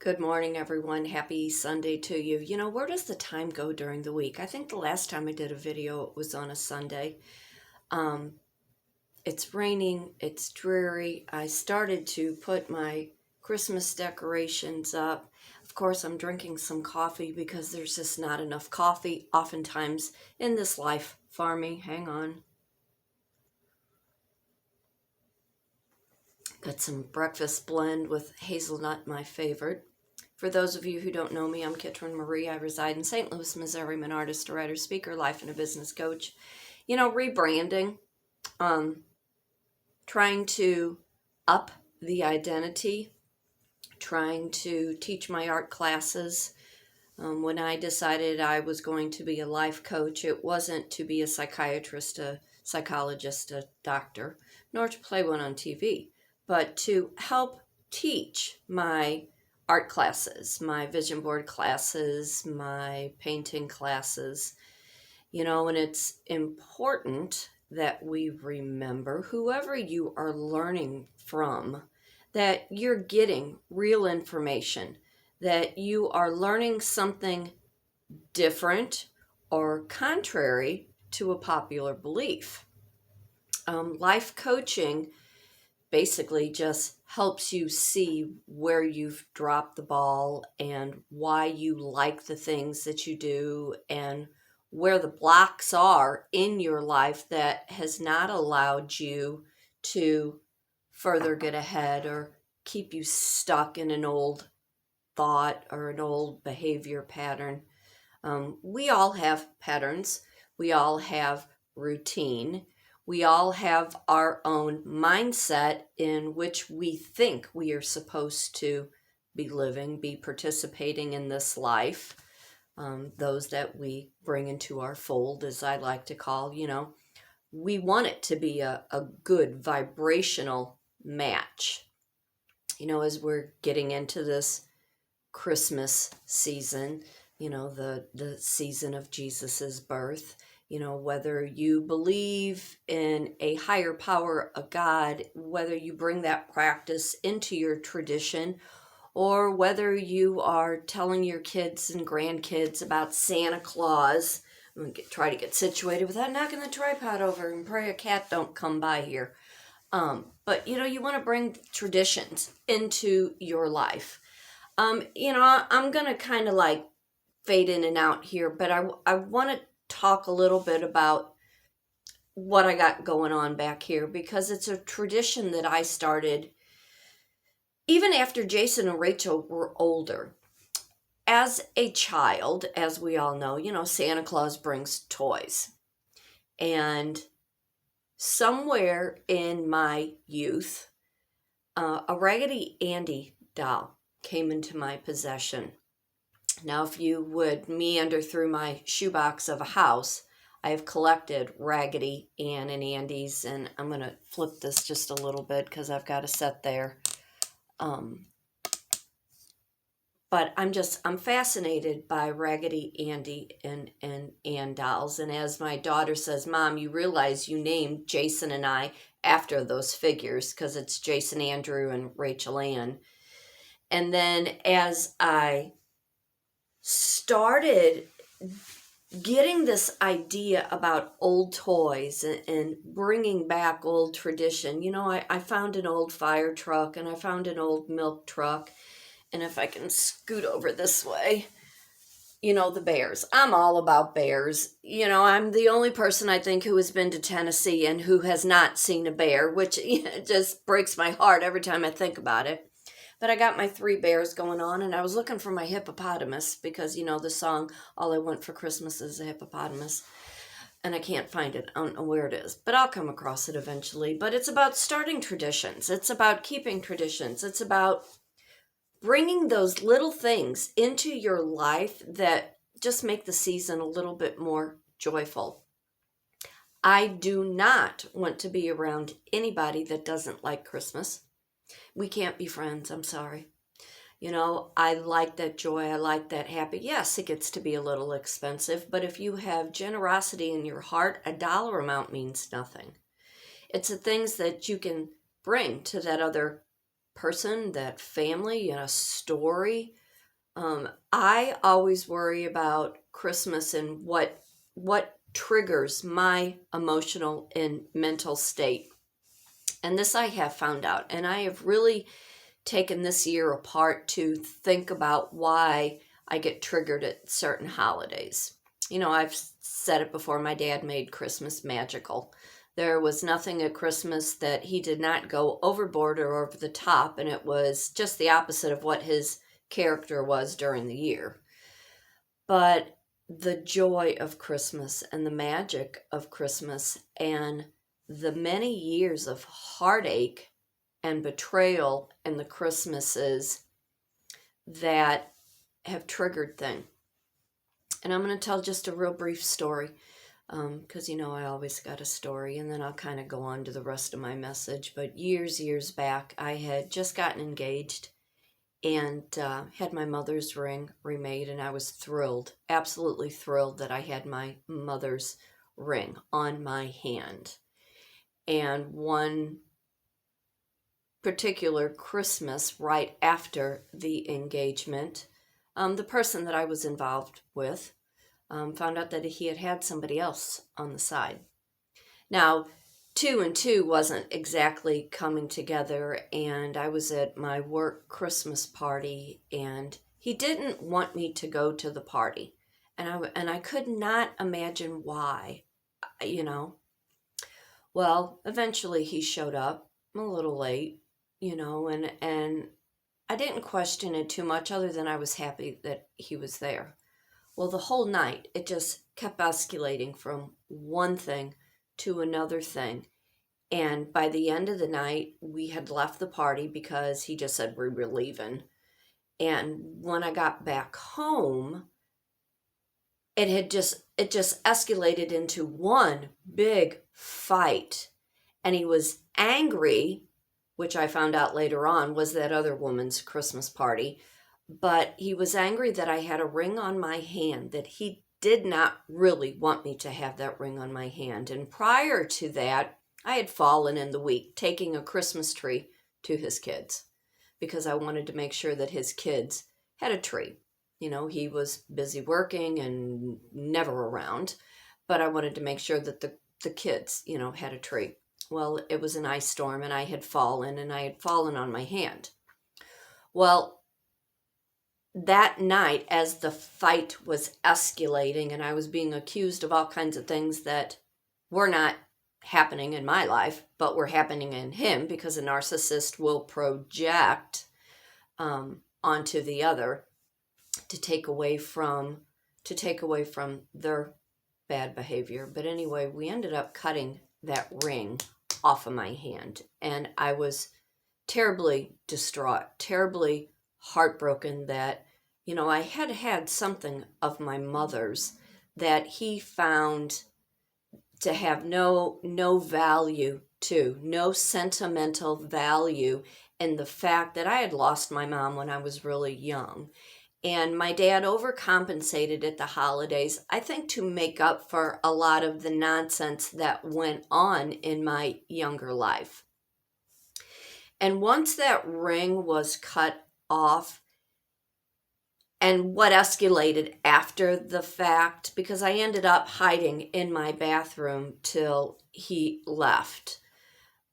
Good morning, everyone. Happy Sunday to you. Where does the time go during the week? I think the last time I did a video, it was on a Sunday. Um, it's raining, it's dreary. I started to put my Christmas decorations up. Of course, I'm drinking some coffee because there's just not enough coffee oftentimes in this life for me. Hang on. Got some breakfast blend with hazelnut, my favorite. For those of you who don't know me, I'm Kitryn Marie. I reside in St. Louis, Missouri. I'm an artist, a writer, speaker, life and a business coach. Rebranding, trying to up the identity, trying to teach my art classes. When I decided I was going to be a life coach, it wasn't to be a psychiatrist, a psychologist, a doctor, nor to play one on TV, but to help teach my art classes, my vision board classes, my painting classes, and it's important that we remember, whoever you are learning from, that you're getting real information, that you are learning something different or contrary to a popular belief. Life coaching basically just helps you see where you've dropped the ball and why you like the things that you do and where the blocks are in your life that has not allowed you to further get ahead or keep you stuck in an old thought or an old behavior pattern. We all have patterns. We all have routine. We all have our own mindset in which we think we are supposed to be living, be participating in this life. Those that we bring into our fold, as I like to call, we want it to be a good vibrational match. As we're getting into this Christmas season, the season of Jesus's birth. Whether you believe in a higher power, a God, whether you bring that practice into your tradition, or whether you are telling your kids and grandkids about Santa Claus. I'm going to try to get situated without knocking the tripod over and pray a cat don't come by here. But you want to bring traditions into your life. I'm going to kind of like fade in and out here, but I want to talk a little bit about what I got going on back here because it's a tradition that I started even after Jason and Rachel were older. As a child, as we all know, Santa Claus brings toys. And somewhere in my youth, a Raggedy Andy doll came into my possession. Now, if you would meander through my shoebox of a house, I have collected Raggedy Ann and Andy's, and I'm going to flip this just a little bit because I've got a set there. But I'm fascinated by Raggedy Andy and Ann dolls. And as my daughter says, Mom, you realize you named Jason and I after those figures because it's Jason Andrew and Rachel Ann. And then as I started getting this idea about old toys and bringing back old tradition, I found an old fire truck and I found an old milk truck. And if I can scoot over this way, the bears. I'm all about bears. I'm the only person I think who has been to Tennessee and who has not seen a bear, which just breaks my heart every time I think about it. But I got my 3 bears going on, and I was looking for my hippopotamus because, the song, All I Want for Christmas is a Hippopotamus. And I can't find it. I don't know where it is. But I'll come across it eventually. But it's about starting traditions. It's about keeping traditions. It's about bringing those little things into your life that just make the season a little bit more joyful. I do not want to be around anybody that doesn't like Christmas. We can't be friends. I'm sorry. I like that joy. I like that happy. Yes, it gets to be a little expensive, but if you have generosity in your heart, a dollar amount means nothing. It's the things that you can bring to that other person, that family, and a story. I always worry about Christmas and what triggers my emotional and mental state. And this I have found out, and I have really taken this year apart to think about why I get triggered at certain holidays. I've said it before, my dad made Christmas magical. There was nothing at Christmas that he did not go overboard or over the top, and it was just the opposite of what his character was during the year. But the joy of Christmas and the magic of Christmas and the many years of heartache and betrayal in the Christmases that have triggered things. And I'm going to tell just a real brief story, because I always got a story, and then I'll kind of go on to the rest of my message. But years back, I had just gotten engaged and had my mother's ring remade, and I was thrilled, absolutely thrilled that I had my mother's ring on my hand. And one particular Christmas, right after the engagement, the person that I was involved with found out that he had had somebody else on the side. Now, 2 and 2 wasn't exactly coming together, and I was at my work Christmas party, and he didn't want me to go to the party, and I could not imagine why, Well, eventually he showed up a little late, and I didn't question it too much, other than I was happy that he was there. Well, the whole night, it just kept escalating from one thing to another thing. And by the end of the night, we had left the party because he just said we were leaving. And when I got back home, it just escalated into one big fight. And he was angry, which I found out later on was that other woman's Christmas party. But he was angry that I had a ring on my hand, that he did not really want me to have that ring on my hand. And prior to that, I had fallen in the week taking a Christmas tree to his kids because I wanted to make sure that his kids had a tree. He was busy working and never around, but I wanted to make sure that the kids, had a tree. Well, it was an ice storm, and I had fallen on my hand. Well, that night, as the fight was escalating and I was being accused of all kinds of things that were not happening in my life, but were happening in him, because a narcissist will project onto the other to take away from their bad behavior. But anyway, we ended up cutting that ring off of my hand, and I was terribly distraught, terribly heartbroken that, I had something of my mother's that he found to have no value to, no sentimental value in the fact that I had lost my mom when I was really young. And my dad overcompensated at the holidays, I think, to make up for a lot of the nonsense that went on in my younger life. And once that ring was cut off, and what escalated after the fact, because I ended up hiding in my bathroom till he left.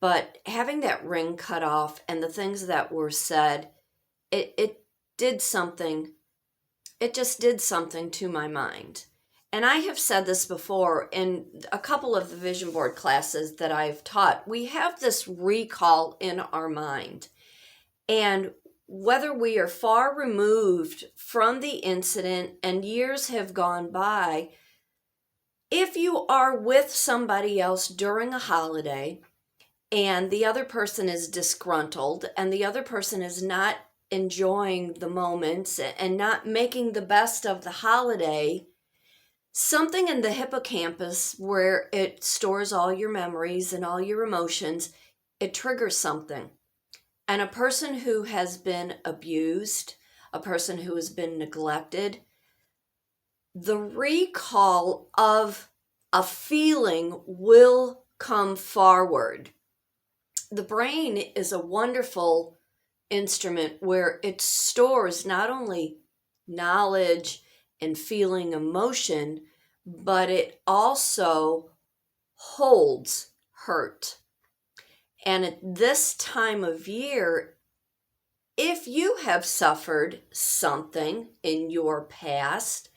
But having that ring cut off and the things that were said, it did something. It just did something to my mind. And I have said this before in a couple of the vision board classes that I've taught. We have this recall in our mind. And whether we are far removed from the incident and years have gone by, if you are with somebody else during a holiday and the other person is disgruntled and the other person is not enjoying the moments and not making the best of the holiday, something in the hippocampus, where it stores all your memories and all your emotions, it triggers something. And a person who has been abused, a person who has been neglected, the recall of a feeling will come forward. The brain is a wonderful instrument where it stores not only knowledge and feeling emotion, but it also holds hurt. And at this time of year, if you have suffered something in your past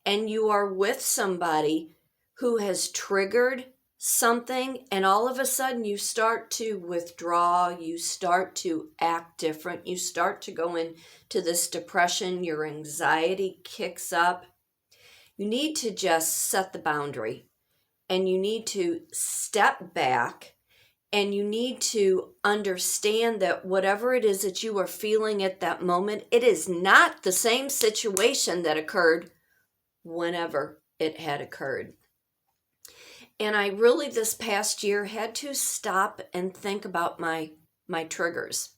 and you are with somebody who has triggered something, and all of a sudden you start to withdraw, you start to act different, you start to go into this depression, your anxiety kicks up, you need to just set the boundary and you need to step back. And you need to understand that whatever it is that you are feeling at that moment, it is not the same situation that occurred whenever it had occurred. And I really this past year had to stop and think about my triggers.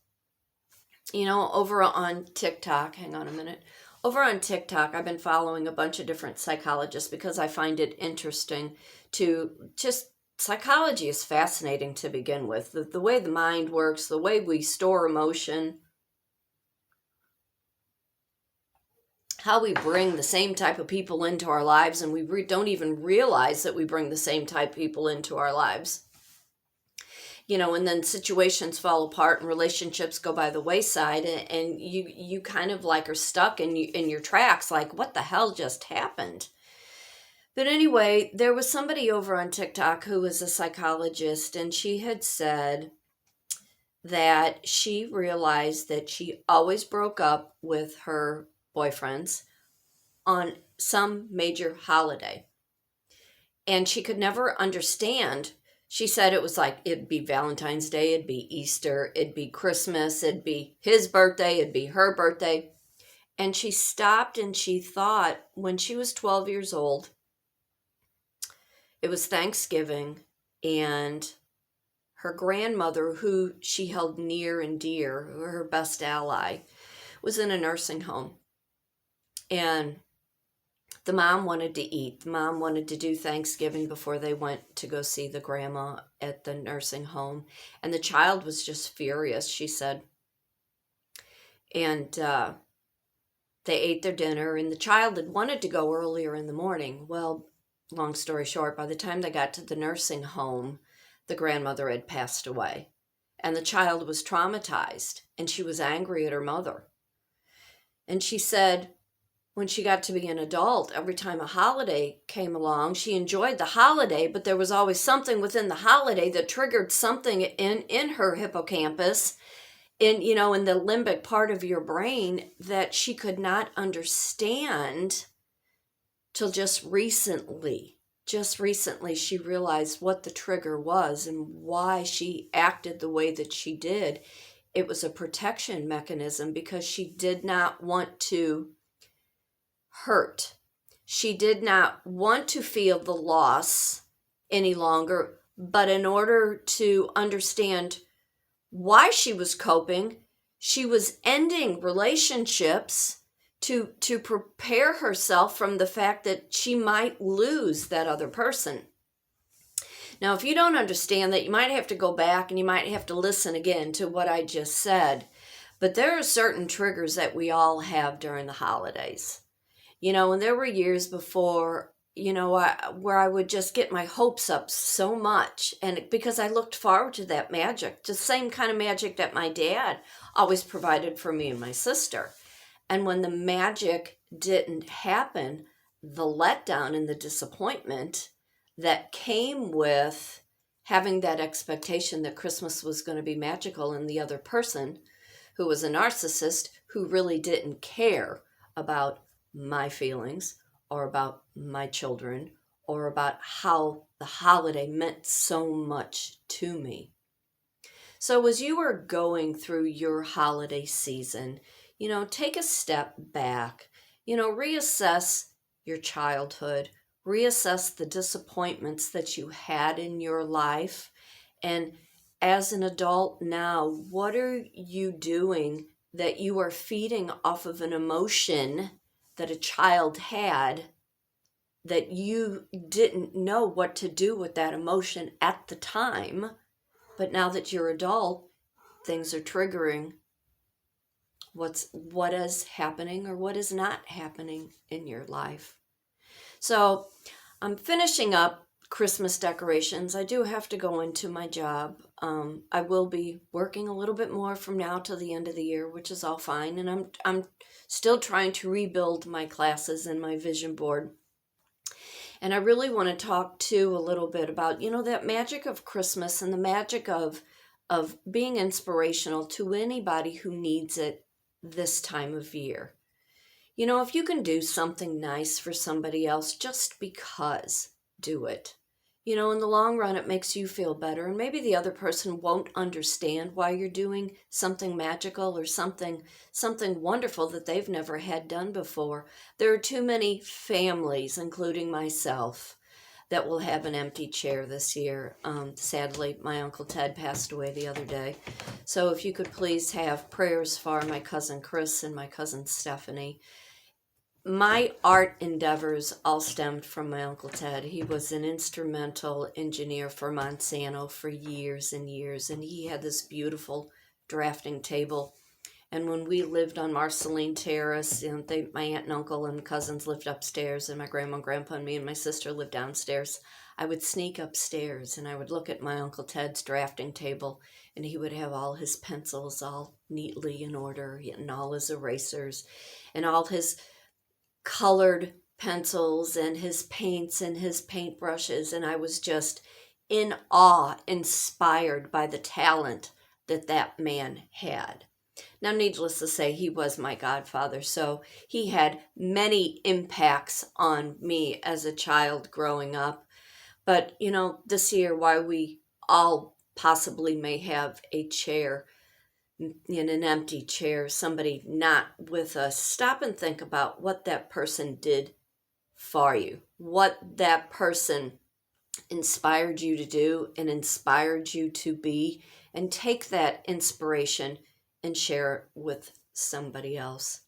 You know, over on TikTok, hang on a minute. Over on TikTok, I've been following a bunch of different psychologists because I find it interesting to just psychology is fascinating to begin with. The way the mind works, the way we store emotion, how we bring the same type of people into our lives, and we don't even realize that we bring the same type of people into our lives. You know, and then situations fall apart and relationships go by the wayside, and you kind of like are stuck in your tracks, like, what the hell just happened? But anyway, there was somebody over on TikTok who was a psychologist, and she had said that she realized that she always broke up with her boyfriends on some major holiday. And she could never understand. She said it was like, it'd be Valentine's Day, it'd be Easter, it'd be Christmas, it'd be his birthday, it'd be her birthday. And she stopped and she thought, when she was 12 years old, it was Thanksgiving, and her grandmother, who she held near and dear, her best ally, was in a nursing home. And the mom wanted to eat. The mom wanted to do Thanksgiving before they went to go see the grandma at the nursing home. And the child was just furious, she said. And they ate their dinner, and the child had wanted to go earlier in the morning. Well, long story short, by the time they got to the nursing home, the grandmother had passed away. And the child was traumatized, and she was angry at her mother. And she said, when she got to be an adult, every time a holiday came along, she enjoyed the holiday, but there was always something within the holiday that triggered something in her hippocampus, in the limbic part of your brain, that she could not understand till just recently. Just recently, she realized what the trigger was and why she acted the way that she did. It was a protection mechanism because she did not want to hurt. She did not want to feel the loss any longer, but in order to understand why she was coping, she was ending relationships to prepare herself from the fact that she might lose that other person. Now, if you don't understand that, you might have to go back and you might have to listen again to what I just said. But there are certain triggers that we all have during the holidays. And there were years before, where I would just get my hopes up so much. And because I looked forward to that magic, the same kind of magic that my dad always provided for me and my sister. And when the magic didn't happen, the letdown and the disappointment that came with having that expectation that Christmas was going to be magical, and the other person, who was a narcissist, who really didn't care about my feelings or about my children or about how the holiday meant so much to me. So as you are going through your holiday season, take a step back, reassess your childhood, reassess the disappointments that you had in your life. And as an adult now, what are you doing that you are feeding off of an emotion that a child had that you didn't know what to do with that emotion at the time, but now that you're adult, things are triggering what is happening or what is not happening in your life. So I'm finishing up Christmas decorations. I do have to go into my job. I will be working a little bit more from now till the end of the year, which is all fine. And I'm still trying to rebuild my classes and my vision board. And I really want to talk too a little bit about, that magic of Christmas and the magic of being inspirational to anybody who needs it this time of year. If you can do something nice for somebody else just because, do it. In the long run, it makes you feel better. And maybe the other person won't understand why you're doing something magical or something wonderful that they've never had done before. There are too many families, including myself, that will have an empty chair this year. Sadly, my Uncle Ted passed away the other day. So if you could please have prayers for my cousin Chris and my cousin Stephanie. My art endeavors all stemmed from my Uncle Ted. He was an instrumental engineer for Monsanto for years and years, and he had this beautiful drafting table. And when we lived on Marceline Terrace, my aunt and uncle and cousins lived upstairs, and my grandma and grandpa and me and my sister lived downstairs, I would sneak upstairs and I would look at my Uncle Ted's drafting table, and he would have all his pencils all neatly in order, and all his erasers, and all his colored pencils and his paints and his paintbrushes, and I was just in awe, inspired by the talent that man had. Now, needless to say, he was my godfather, so he had many impacts on me as a child growing up. But, this year, while we all possibly may have a chair, in an empty chair, somebody not with us, stop and think about what that person did for you, what that person inspired you to do and inspired you to be, and take that inspiration and share it with somebody else.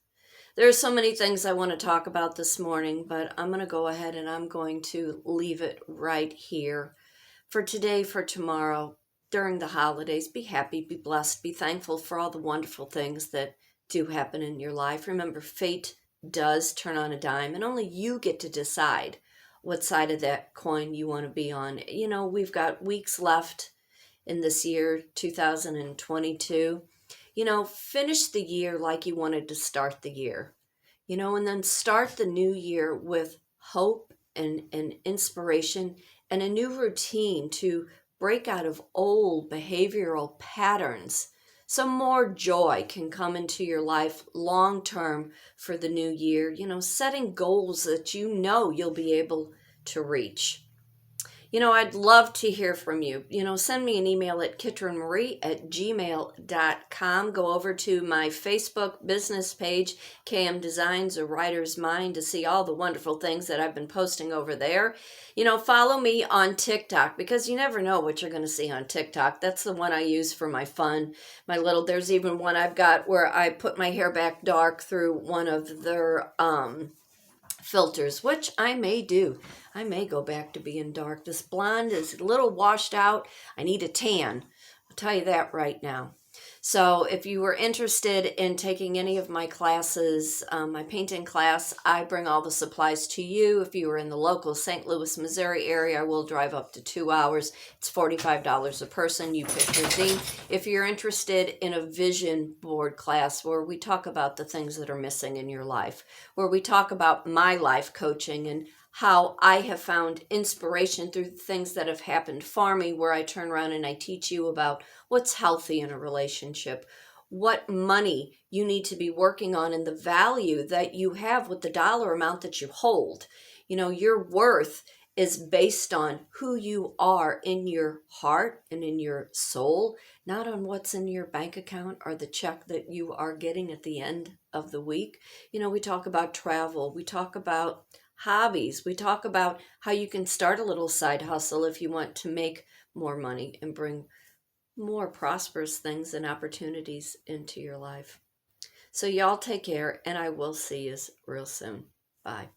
There are so many things I want to talk about this morning, but I'm going to go ahead and I'm going to leave it right here. For today, for tomorrow, during the holidays, be happy, be blessed, be thankful for all the wonderful things that do happen in your life. Remember, fate does turn on a dime, and only you get to decide what side of that coin you want to be on. We've got weeks left in this year, 2022. Finish the year like you wanted to start the year, and then start the new year with hope and inspiration and a new routine to break out of old behavioral patterns. Some more joy can come into your life long term for the new year, setting goals that you'll be able to reach. I'd love to hear from you. Send me an email at kitrynmarie@gmail.com. Go over to my Facebook business page, KM Designs, A Writer's Mind, to see all the wonderful things that I've been posting over there. Follow me on TikTok, because you never know what you're going to see on TikTok. That's the one I use for my fun. There's even one I've got where I put my hair back dark through one of their filters, which I may do. I may go back to being dark. This blonde is a little washed out. I need a tan. I'll tell you that right now. So if you were interested in taking any of my classes, my painting class, I bring all the supplies to you. If you are in the local St. Louis, Missouri area, I will drive up to 2 hours. It's $45 a person. You pick your theme. If you're interested in a vision board class where we talk about the things that are missing in your life, where we talk about my life coaching and how I have found inspiration through things that have happened for me, where I turn around and I teach you about what's healthy in a relationship, what money you need to be working on, and the value that you have with the dollar amount that you hold. Your worth is based on who you are in your heart and in your soul, not on what's in your bank account or the check that you are getting at the end of the week. We talk about travel, we talk about hobbies, we talk about how you can start a little side hustle if you want to make more money and bring more prosperous things and opportunities into your life. So y'all take care, and I will see you real soon. Bye.